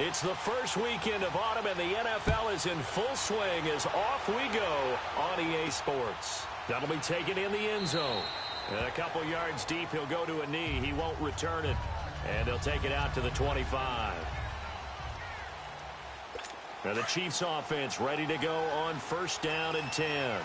It's the first weekend of autumn, and the NFL is in full swing as off we go on EA Sports. That'll be taken in the end zone. And a couple yards deep, he'll go to a knee. He won't return it, and he'll take it out to the 25. Now the Chiefs offense ready to go on first down and 10.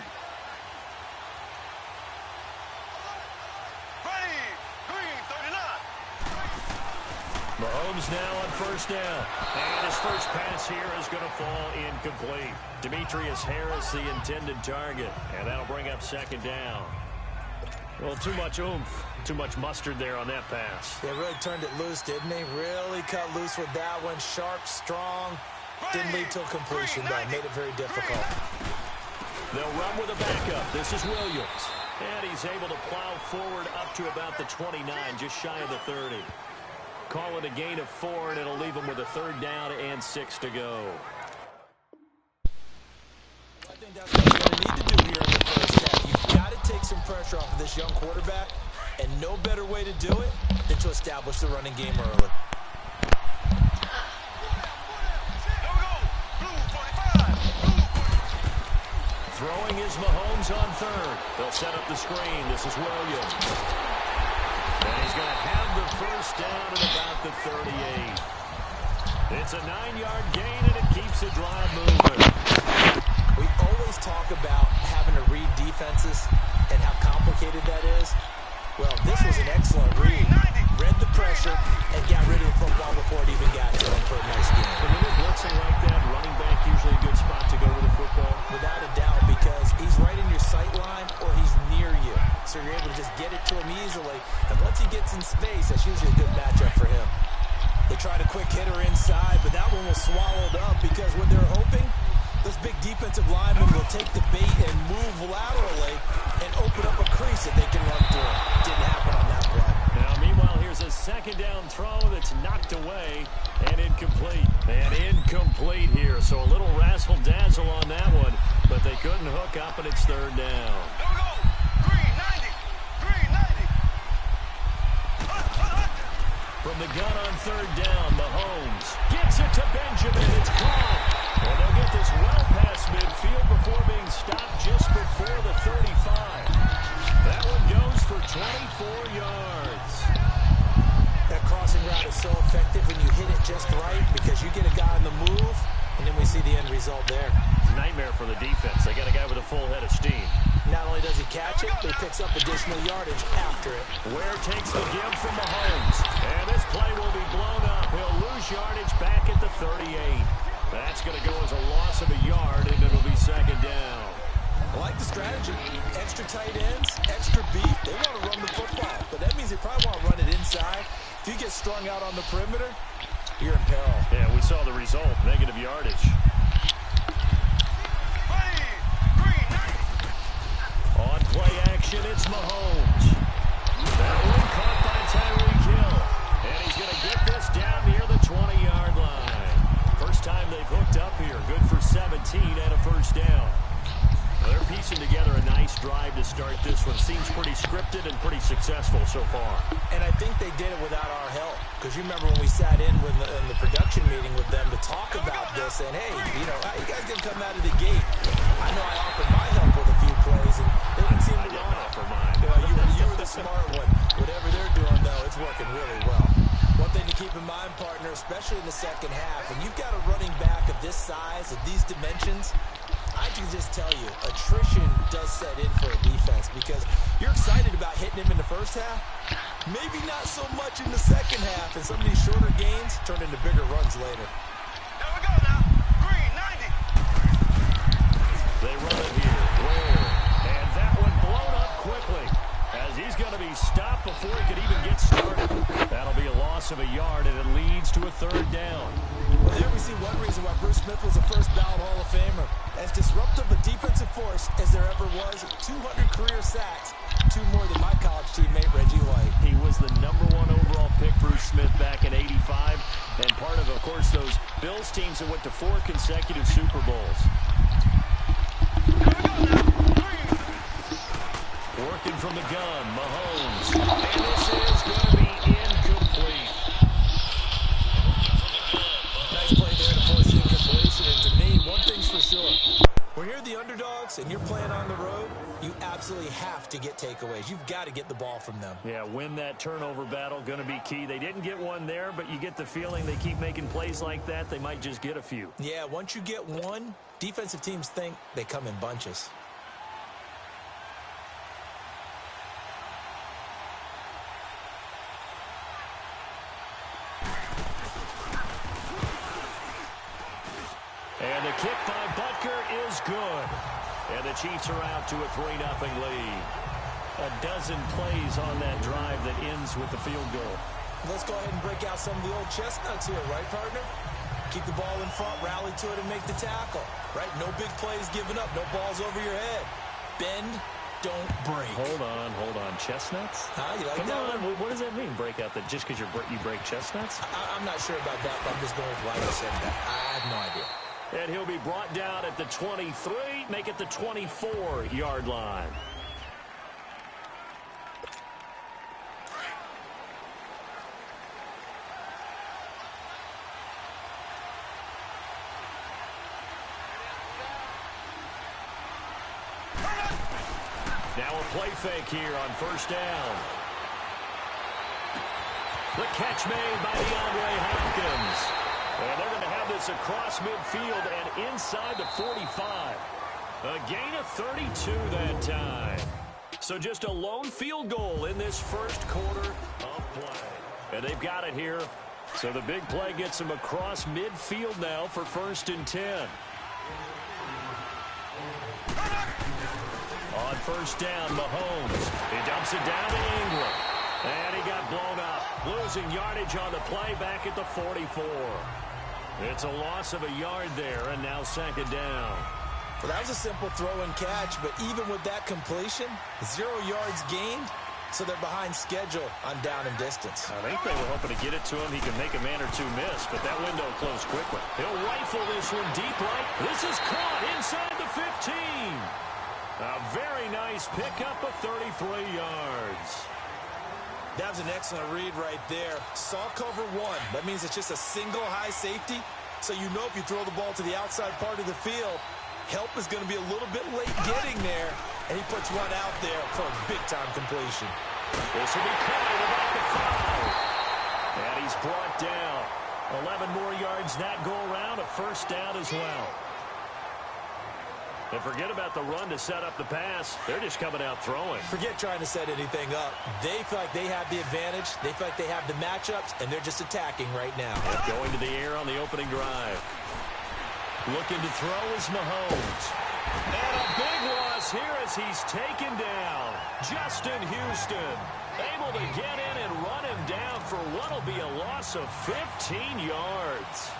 Mahomes now on first down. And his first pass here is going to fall incomplete. Demetrius Harris, the intended target. And that'll bring up second down. Well, too much oomph, too much mustard there on that pass. They really turned it loose, didn't they? Really cut loose with that one. Sharp, strong. Didn't lead to a completion, though. Made it very difficult. They'll run with a backup. This is Williams. And he's able to plow forward up to about the 29, just shy of the 30. Call it a gain of 4, and it'll leave him with a third down and 6 to go. I think that's what you're going to need to do here in the first half. You've got to take some pressure off of this young quarterback, and no better way to do it than to establish the running game early. Throwing is Mahomes on third. They'll set up the screen. This is Williams. And he's going to have the first down at about the 38. It's a 9-yard gain, and it keeps the drive moving. We always talk about having to read defenses and how complicated that is. Well, this was an excellent read. Read the pressure and got rid of the football before it even got to him for a nice game. When you're blitzing like that, running back usually a good spot to go with the football. Without a doubt, because he's right in your sight line or he's near you. So you're able to just get it to him easily. And once he gets in space, that's usually a good matchup for him. They tried a quick hitter inside, but that one was swallowed up because what they're hoping, those big defensive linemen will take the bait and move laterally and open up a crease that they can run through. Didn't happen on that play. Now, meanwhile, here's a second down throw that's knocked away and incomplete. And incomplete here, so a little razzle-dazzle on that one, but they couldn't hook up, and it's third down. From the gun on third down, Mahomes gets it to Benjamin. It's caught. Well, they'll get this well past midfield before being stopped just before the 35. That one goes for 24 yards. That crossing route is so effective when you hit it just right because you get a guy on the move, and then we see the end result there. Nightmare for the defense. They got a guy with a full head of steam. Not only does he catch it, but he picks up additional yardage after it. Ware takes the give from Mahomes. And this play will be blown up. He'll lose yardage back at the 38. That's going to go as a loss of a yard, and it'll be second down. I like the strategy. Extra tight ends, extra beef. They want to run the football, but that means they probably want to run it inside. If you get strung out on the perimeter, you're in peril. Yeah, we saw the result, negative yardage. On play action, it's Mahomes. That one caught by Tyreek Hill. And he's going to get this down near the 20-yard line. First time they've hooked up here. Good for 17 and a first down. Well, they're piecing together a nice drive to start this one. Seems pretty scripted and pretty successful so far. And I think they did it without our help. Because you remember when we sat in the production meeting with them to talk about this, and hey, you know, how you guys going to come out of the gate? I know I offered my help with a few plays, and they didn't seem to want it. For mine. You were the smart one. Whatever they're doing, though, it's working really well. One thing to keep in mind, partner, especially in the second half, when you've got a running back of this size, of these dimensions, I can just tell you, attrition does set in for a defense because you're excited about hitting him in the first half. Maybe not so much in the second half, and some of these shorter gains turn into bigger runs later. There we go now. Green, 90. They run it here. Ware. And that one blown up quickly as he's going to be stopped before he could even get started. That'll be a loss of a yard, and it leads to a third down. Well, there we see one reason why Bruce Smith was a first-ballot Hall of Famer. As disruptive a defensive force as there ever was, 200 career sacks, 2 more than my college teammate Reggie White. He was the #1 overall pick, Bruce Smith, back in '85, and part of course, those Bills teams that went to 4 consecutive Super Bowls. Working from the gun, Mahomes, and this is going to be incomplete. Nice close and you're playing on the road, you absolutely have to get takeaways. You've got to get the ball from them. Yeah, win that turnover battle, going to be key. They didn't get one there, but you get the feeling they keep making plays like that, they might just get a few. Yeah, once you get one, defensive teams think they come in bunches. And the kick by Butker is good. And the Chiefs are out to a 3-0 lead. A dozen plays on that drive that ends with the field goal. Let's go ahead and break out some of the old chestnuts here, right, partner? Keep the ball in front, rally to it, and make the tackle, right? No big plays given up, no balls over your head. Bend, don't break. Hold on. Chestnuts? You like Come that on, one? what does that mean, break out? That just because you break chestnuts? I'm not sure about that, but I'm just going with why you said that. I have no idea. And he'll be brought down at the 23, make it the 24-yard line. Now a play fake here on first down. The catch made by DeAndre Hopkins. And they're going to have this across midfield and inside the 45. A gain of 32 that time. So just a lone field goal in this first quarter of play. And they've got it here. So the big play gets them across midfield now for 1st and 10. On first down, Mahomes. He dumps it down to Ingram. And he got blown up. Losing yardage on the play back at the 44. It's a loss of a yard there, and now 2nd down. Well, that was a simple throw and catch, but even with that completion, 0 yards gained, so they're behind schedule on down and distance. I think they were hoping to get it to him. He can make a man or two miss, but that window closed quickly. He'll rifle this one deep right. This is caught inside the 15. A very nice pickup of 33 yards. That was an excellent read right there. Saw cover 1. That means it's just a single high safety. So you know if you throw the ball to the outside part of the field, help is going to be a little bit late getting there. And he puts one out there for a big-time completion. This will be caught at about the 5. And he's brought down. 11 more yards that go around. A first down as well. And forget about the run to set up the pass. They're just coming out throwing. Forget trying to set anything up. They feel like they have the advantage. They feel like they have the matchups, and they're just attacking right now. Going to the air on the opening drive. Looking to throw is Mahomes. And a big loss here as he's taken down. Justin Houston able to get in and run him down for what will be a loss of 15 yards.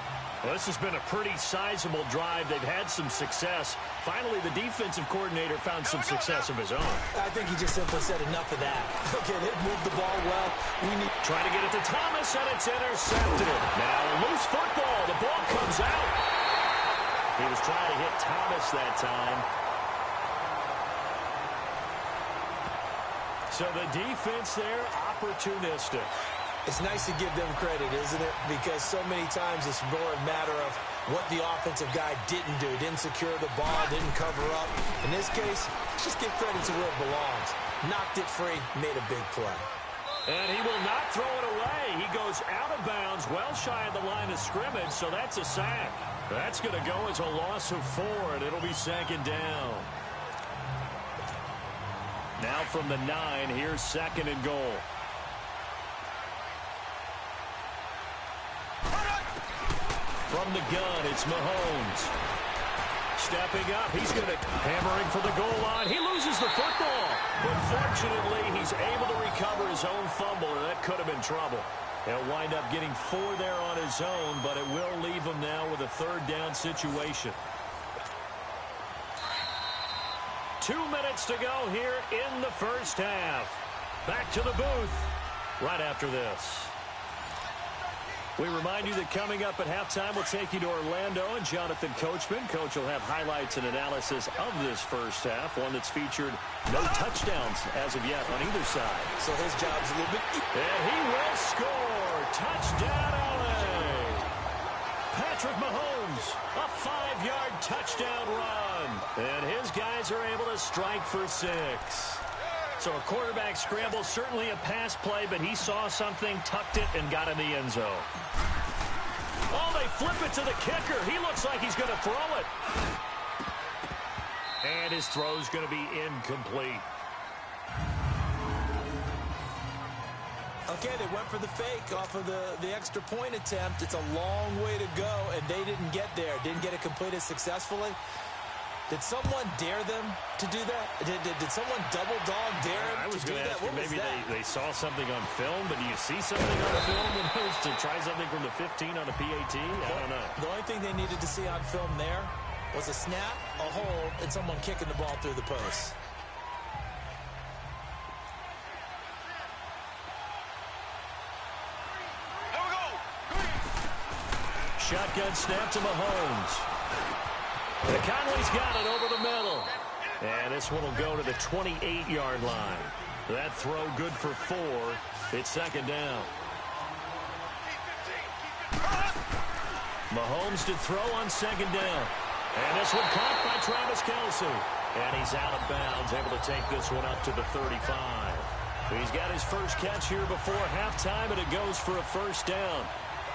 Well, this has been a pretty sizable drive. They've had some success. Finally, the defensive coordinator found some success of his own. I think he just simply said enough of that. Okay, they've moved the ball well. We need trying to get it to Thomas, and it's intercepted. Now, loose football. The ball comes out. He was trying to hit Thomas that time. So the defense there, opportunistic. It's nice to give them credit, isn't it? Because so many times it's more a matter of what the offensive guy didn't do. Didn't secure the ball, didn't cover up. In this case, just give credit to where it belongs. Knocked it free, made a big play. And he will not throw it away. He goes out of bounds, well shy of the line of scrimmage, so that's a sack. That's going to go as a loss of 4, and it'll be 2nd down. Now from the 9, here's 2nd and goal. From the gun, it's Mahomes. Stepping up, he's going to hammering for the goal line. He loses the football. But fortunately, he's able to recover his own fumble, or that could have been trouble. He'll wind up getting 4 there on his own, but it will leave him now with a 3rd down situation. 2 minutes to go here in the first half. Back to the booth right after this. We remind you that coming up at halftime, we'll take you to Orlando and Jonathan Coachman. Coach will have highlights and analysis of this first half, one that's featured no touchdowns as of yet on either side. So his job's a little bit... And he will score. Touchdown, LA. Patrick Mahomes, a 5-yard touchdown run. And his guys are able to strike for 6. So a quarterback scramble, certainly a pass play, but he saw something, tucked it, and got in the end zone. Oh, they flip it to the kicker. He looks like he's going to throw it. And his throw's going to be incomplete. Okay, they went for the fake off of the extra point attempt. It's a long way to go, and they didn't get there. Didn't get it completed successfully. Did someone dare them to do that? Did someone double dog dare them to do that? What was that? Maybe they saw something on film, but do you see something on film to try something from the 15 on a PAT? I don't know. The only thing they needed to see on film there was a snap, a hold, and someone kicking the ball through the post. Shotgun snap to Mahomes. And Conley's got it over the middle. And this one will go to the 28-yard line. That throw good for 4. It's second down. Mahomes to throw on second down. And this one caught by Travis Kelce. And he's out of bounds, able to take this one up to the 35. He's got his first catch here before halftime, and it goes for a first down.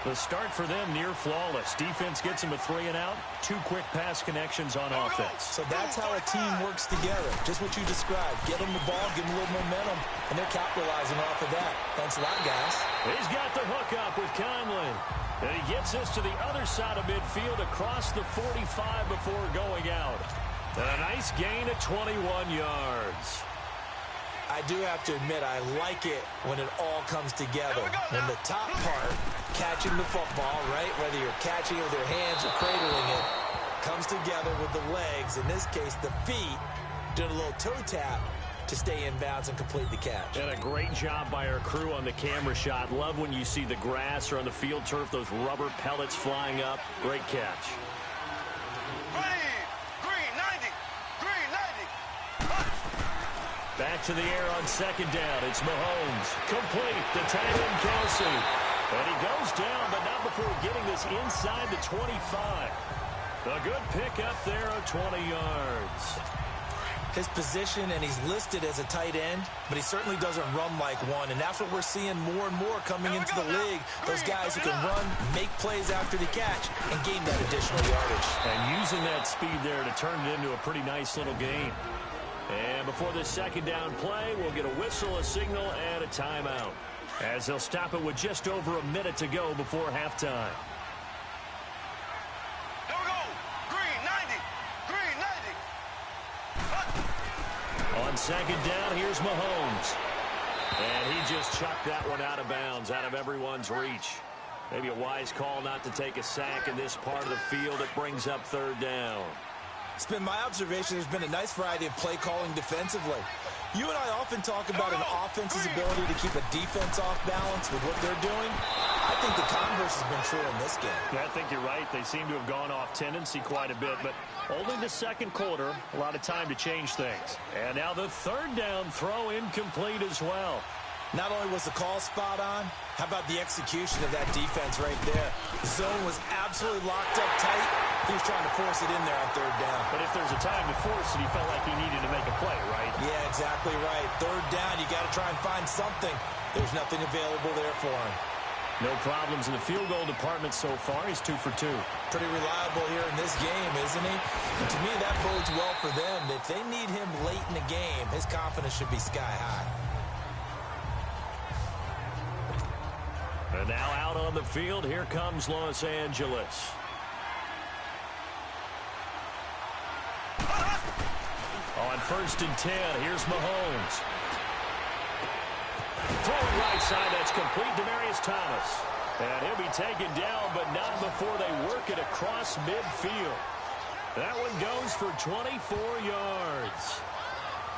The start for them near flawless. Defense gets them a 3-and-out. 2 quick pass connections on offense. So that's how a team works together. Just what you described. Get them the ball, give them a little momentum, and they're capitalizing off of that. Thanks a lot, guys. He's got the hook up with Conley. And he gets this to the other side of midfield across the 45 before going out. And a nice gain at 21 yards. I do have to admit, I like it when it all comes together. When the top part, catching the football, right, whether you're catching it with your hands or cradling it, comes together with the legs, in this case the feet, doing a little toe tap to stay in bounds and complete the catch. And a great job by our crew on the camera shot. Love when you see the grass or on the field turf, those rubber pellets flying up. Great catch. Back to the air on second down. It's Mahomes. Complete. The tight end, Kelce. And he goes down, but not before getting this inside the 25. A good pickup there of 20 yards. His position, and he's listed as a tight end, but he certainly doesn't run like one, and that's what we're seeing more and more coming into the league. Those guys who can run, make plays after the catch, and gain that additional yardage. And using that speed there to turn it into a pretty nice little game. And before this second down play, we'll get a whistle, a signal, and a timeout, as they'll stop it with just over a minute to go before halftime. Here we go. Green 90. Green 90. On second down, here's Mahomes. And he just chucked that one out of bounds, out of everyone's reach. Maybe a wise call not to take a sack in this part of the field. It brings up third down. It's been my observation there's been a nice variety of play calling defensively. You and I often talk about an offense's ability to keep a defense off balance with what they're doing. I think the converse has been true in this game. I think you're right. They seem to have gone off tendency quite a bit, but only the second quarter, a lot of time to change things. And now the third down throw incomplete as well. Not only was the call spot on, how about the execution of that defense right there? The zone was absolutely locked up tight. He was trying to force it in there on third down. But if there's a time to force it, he felt like he needed to make a play, right? Yeah, exactly right. Third down, you got to try and find something. There's nothing available there for him. No problems in the field goal department so far. He's 2 for 2. Pretty reliable here in this game, isn't he? And to me, that bodes well for them. If they need him late in the game, his confidence should be sky high. And now out on the field, here comes Los Angeles. On 1st and 10, here's Mahomes. Throwing right side, that's complete to Demaryius Thomas. And he'll be taken down, but not before they work it across midfield. That one goes for 24 yards.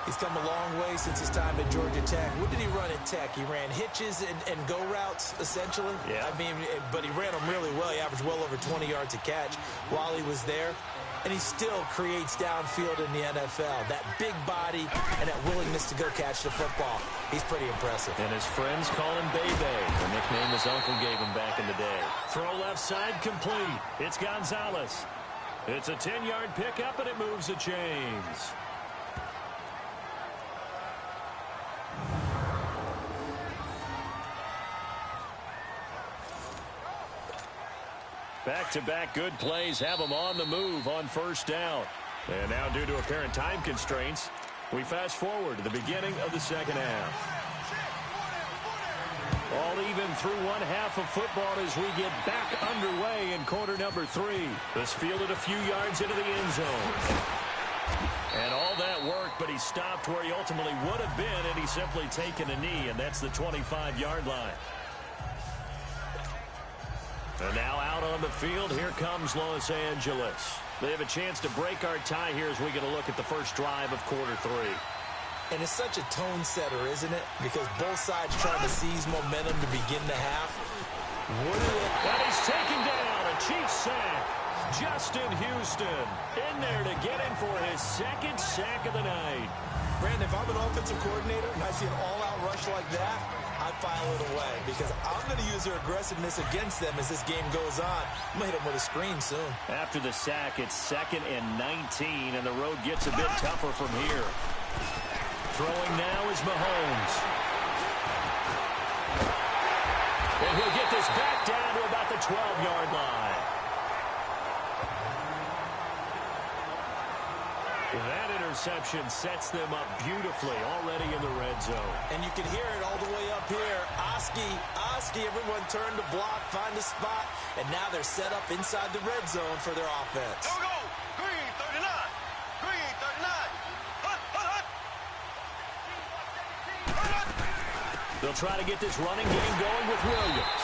He's come a long way since his time at Georgia Tech. What did he run at Tech? He ran hitches and go routes, essentially. Yeah. I mean, but he ran them really well. He averaged well over 20 yards a catch while he was there. And he still creates downfield in the NFL. That big body and that willingness to go catch the football. He's pretty impressive. And his friends call him Bebe, the nickname his uncle gave him back in the day. Throw left side complete. It's Gonzalez. It's a 10-yard pickup, and it moves the chains. Back-to-back good plays have them on the move on first down. And now, due to apparent time constraints, we fast forward to the beginning of the second half. All even through one half of football as we get back underway in quarter number 3. This fielded a few yards into the end zone. And all that work, but he stopped where he ultimately would have been, and he's simply taken a knee, and that's the 25-yard line. And now out on the field, here comes Los Angeles. They have a chance to break our tie here as we get a look at the first drive of quarter 3. And it's such a tone setter, isn't it? Because both sides trying to seize momentum to begin the half. And he's taken down, a Chiefs sack. Justin Houston in there to get him for his second sack of the night. Brandon, if I'm an offensive coordinator and I see an all-out rush like that, I file it away because I'm going to use their aggressiveness against them as this game goes on. I'm going to hit them with a screen soon. After the sack, it's 2nd and 19, and the road gets a bit tougher from here. Throwing now is Mahomes. And he'll get this back down to about the 12-yard line. That interception sets them up beautifully already in the red zone. And you can hear it all the way up here. Oski, everyone turned to block, find a spot, and now they're set up inside the red zone for their offense. Here we go. Green 39. Green 39. Hut, hut, hut. They'll try to get this running game going with Williams.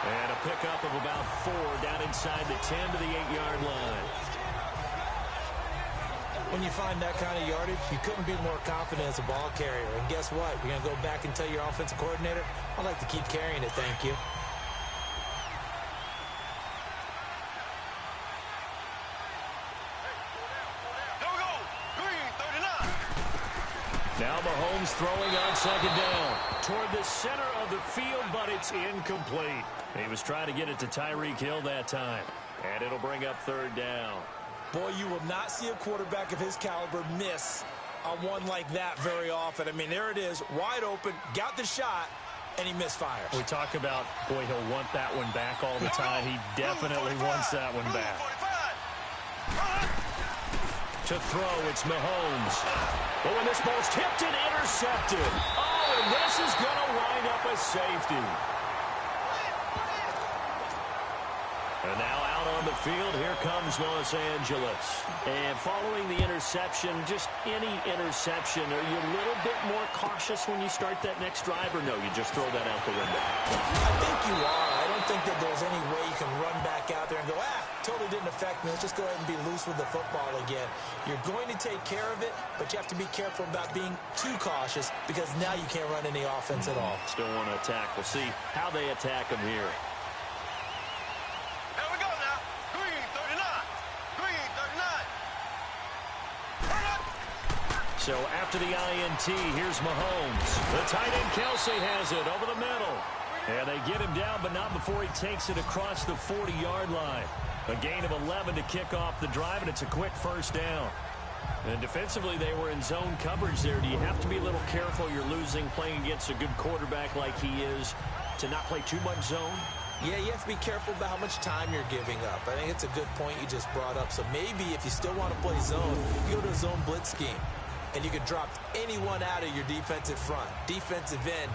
And a pickup of about 4 down inside the 10 to the 8-yard line. When you find that kind of yardage, you couldn't be more confident as a ball carrier. And guess what? You're going to go back and tell your offensive coordinator, I'd like to keep carrying it, thank you. Here we go. Green 39. Now Mahomes throwing on 2nd down. Toward the center of the field, but it's incomplete. He was trying to get it to Tyreek Hill that time. And it'll bring up 3rd down. Boy, you will not see a quarterback of his caliber miss on one like that very often. I mean, there it is, wide open, got the shot, and he misfires. We talk about, boy, he'll want that one back all the time. He definitely wants that one back. To throw, it's Mahomes. But when this ball's tipped and intercepted. Oh, and this is going to wind up a safety. And now out on the field, here comes Los Angeles. And following the interception, just any interception, are you a little bit more cautious when you start that next drive, or no, you just throw that out the window? I think you are. I don't think that there's any way you can run back out there and go, totally didn't affect me. Let's just go ahead and be loose with the football again. You're going to take care of it, but you have to be careful about being too cautious because now you can't run any offense at all. Still want to attack. We'll see how they attack him here. Here we go now. Green 39. Green 39. So after the INT, here's Mahomes. The tight end Kelsey has it over the middle. And they get him down, but not before he takes it across the 40-yard line. A gain of 11 to kick off the drive, and it's a quick first down. And defensively, they were in zone coverage there. Do you have to be a little careful? You're losing, playing against a good quarterback like he is, to not play too much zone? Yeah, you have to be careful about how much time you're giving up. I think it's a good point you just brought up. So maybe if you still want to play zone, you go to a zone blitz scheme. And you can drop anyone out of your defensive front, defensive end,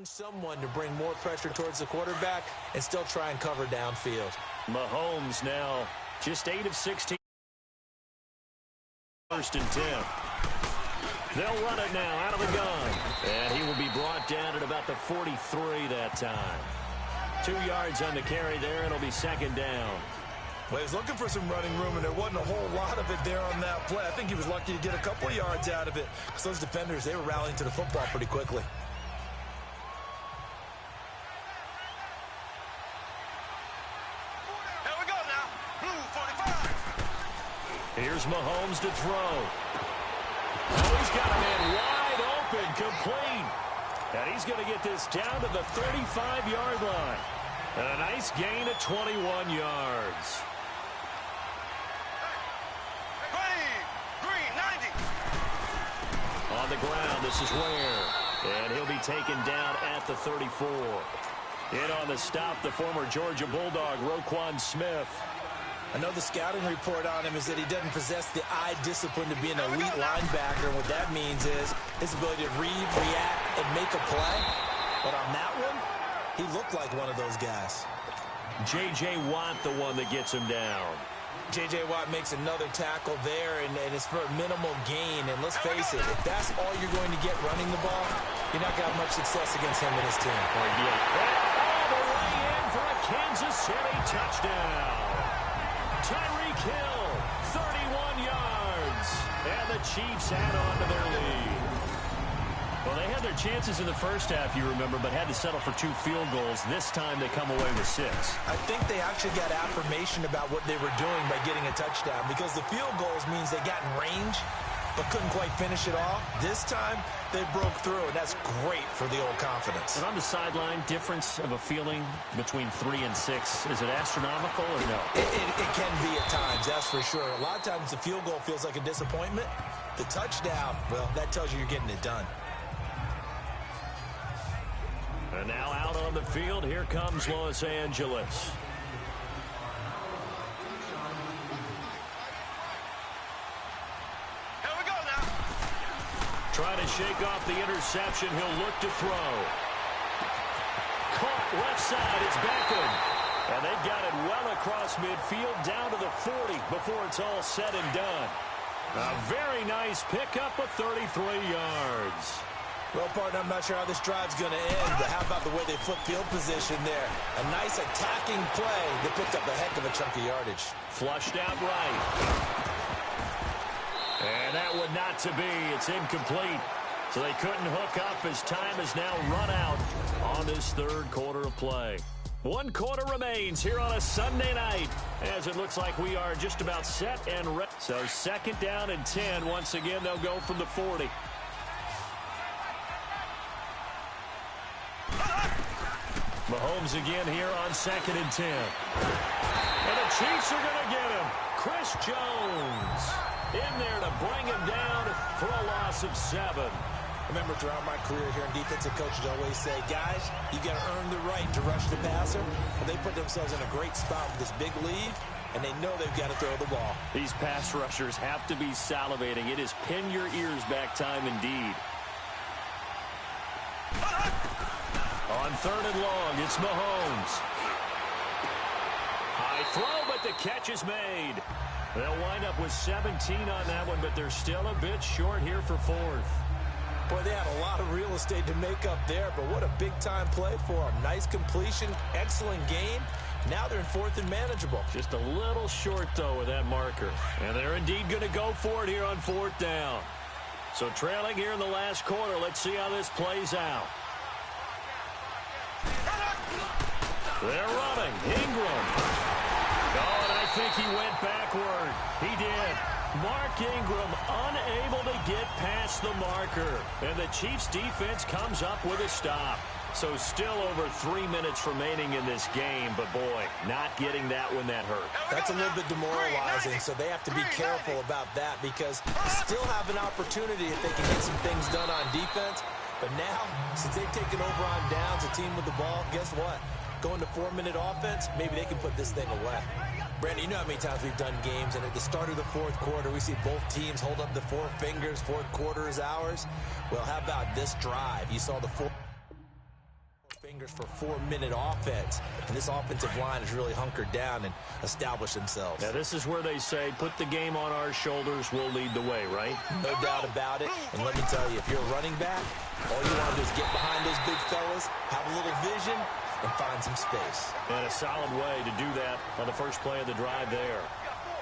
Someone to bring more pressure towards the quarterback and still try and cover downfield. Mahomes now just 8 of 16. First and 10. They'll run it now out of the gun. And he will be brought down at about the 43 that time. 2 yards on the carry there. It'll be second down. Well, he was looking for some running room, and there wasn't a whole lot of it there on that play. I think he was lucky to get a couple of yards out of it. Because those defenders, they were rallying to the football pretty quickly. Here's Mahomes to throw. Oh, he's got a man wide open, complete. And he's going to get this down to the 35-yard line. And a nice gain of 21 yards. Green, 90. On the ground, this is Ware. And he'll be taken down at the 34. In on the stop, the former Georgia Bulldog, Roquan Smith. I know the scouting report on him is that he doesn't possess the eye discipline to be an elite linebacker. And what that means is his ability to read, react, and make a play. But on that one, he looked like one of those guys. J.J. Watt, the one that gets him down. J.J. Watt makes another tackle there, and it's for a minimal gain. And let's face it, if that's all you're going to get running the ball, you're not going to have much success against him and his team. All the way in for a Kansas City touchdown. Tyreek Hill, 31 yards. And the Chiefs add on to their lead. Well, they had their chances in the first half, you remember, but had to settle for 2 field goals. This time they come away with 6. I think they actually got affirmation about what they were doing by getting a touchdown, because the field goals means they got in range but couldn't quite finish it off. This time they broke through, and that's great for the old confidence. And on the sideline, difference of a feeling between 3 and 6, is it astronomical or no? It can be at times, that's for sure. A lot of times the field goal feels like a disappointment. The touchdown, well, that tells you you're getting it done. And now out on the field, here comes Los Angeles. Here we go now. Trying to shake off the interception. He'll look to throw. Caught left side. It's Beckham. And they've got it well across midfield down to the 40 before it's all said and done. A very nice pickup of 33 yards. Well, partner, I'm not sure how this drive's going to end, but how about the way they flip field position there? A nice attacking play that picked up a heck of a chunk of yardage. Flushed out right. And that one not to be. It's incomplete. So they couldn't hook up as time has now run out on this third quarter of play. 1 quarter remains here on a Sunday night, as it looks like we are just about set and ready. So second down and 10. Once again, they'll go from the 40. Mahomes again here on second and 10. And the Chiefs are going to get him. Chris Jones in there to bring him down for a loss of 7. Remember, throughout my career here in defensive coaches always say, guys, you got to earn the right to rush the passer. And they put themselves in a great spot with this big lead, and they know they've got to throw the ball. These pass rushers have to be salivating. It is pin your ears back time indeed. On third and long, it's Mahomes. High throw, but the catch is made. They'll wind up with 17 on that one, but they're still a bit short here for 4th. Boy, they had a lot of real estate to make up there, but what a big-time play for them. Nice completion, excellent game. Now they're in 4th and manageable. Just a little short, though, with that marker. And they're indeed going to go for it here on 4th down. So trailing here in the last quarter, let's see how this plays out. They're running. Ingram. Oh, and I think he went backward. He did. Mark Ingram unable to get past the marker. And the Chiefs defense comes up with a stop. So still over 3 minutes remaining in this game. But boy, not getting that one that hurt. That's a little bit demoralizing, so they have to be careful about that, because still have an opportunity if they can get some things done on defense. But now, since they've taken over on downs, a team with the ball, guess what? Going to 4-minute offense, maybe they can put this thing away. Brandon, you know how many times we've done games, and at the start of the 4th quarter, we see both teams hold up the 4 fingers, 4th quarter is ours. Well, how about this drive? You saw the 4th. defenders for 4-minute offense. And this offensive line has really hunkered down and established themselves. Now, this is where they say, put the game on our shoulders, we'll lead the way, right? No doubt about it. And let me tell you, if you're a running back, all you want to do is get behind those big fellas, have a little vision, and find some space. And a solid way to do that on the first play of the drive there.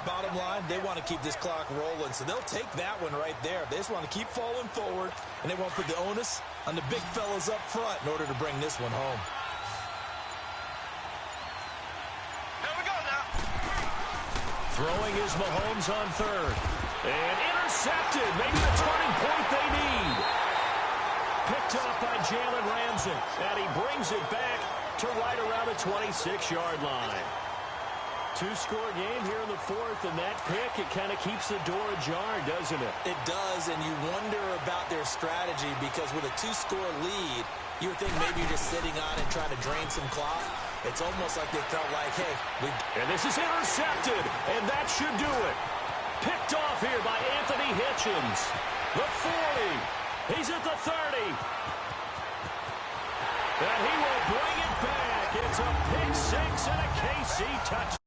Bottom line, they want to keep this clock rolling, so they'll take that one right there. They just want to keep falling forward, and they won't put the onus on the big fellas up front in order to bring this one home. Here we go now. Throwing is Mahomes on third. And intercepted. Maybe the turning point they need. Picked off by Jalen Ramsey. And he brings it back to right around the 26-yard line. Two-score game here in the fourth, and that pick, it kind of keeps the door ajar, doesn't it? It does, and you wonder about their strategy because with a two-score lead, you would think maybe you're just sitting on it trying to drain some clock. It's almost like they felt like, hey, and this is intercepted, and that should do it. Picked off here by Anthony Hitchens. The 40. He's at the 30. And he will bring it back. It's a pick six and a KC touchdown.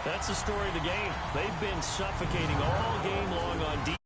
That's the story of the game. They've been suffocating all game long on defense.